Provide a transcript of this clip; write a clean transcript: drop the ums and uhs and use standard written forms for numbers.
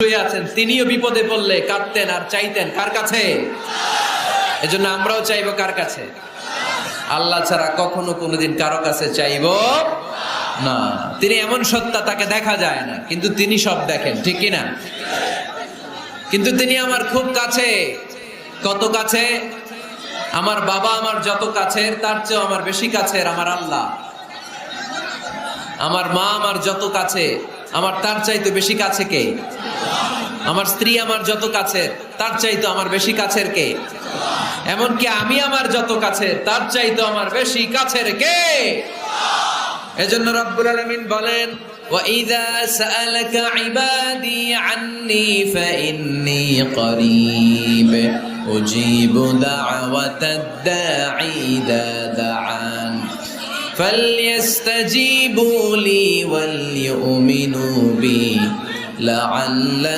শুয়ে আছেন, তিনিও বিপদে পড়লে কাঁদতেন আর চাইতেন কার কাছে? এজন্য আমরাও চাইবো কার কাছে? আল্লাহ ছাড়া কখনো কোনোদিন কারো কাছে চাইবো না। তিনি এমন সত্তা, তাকে দেখা যায় না, কিন্তু তিনি সব দেখেন, ঠিক কিনা? কিন্তু তিনি আমার খুব কাছে। কত কাছে? আমার বাবা আমার যত কাছের, তার চেয়েও আমার বেশি কাছের আমার আল্লাহ। আমার মা আমার যত কাছে, আমার তার চাইতে বেশি কাছে কে? আমার স্ত্রী আমার যত কাছের, তার চাইতো আমার বেশি কাছের কে? এমনকি আমি আমার যত কাছের, তার চাইতো আমার বেশি কাছের কে? এজন্য রব্বুল আলামিন বলেন, وَإِذَا سَأَلَكَ عِبَادِي عَنِّي فَإِنِّي قَرِيبٌ أُجِيبُ دَعْوَةَ الدَّاعِ إِذَا دَعَانِ فَلْيَسْتَجِيبُوا لِي وَلْيُؤْمِنُوا بِي لَعَلَّهُمْ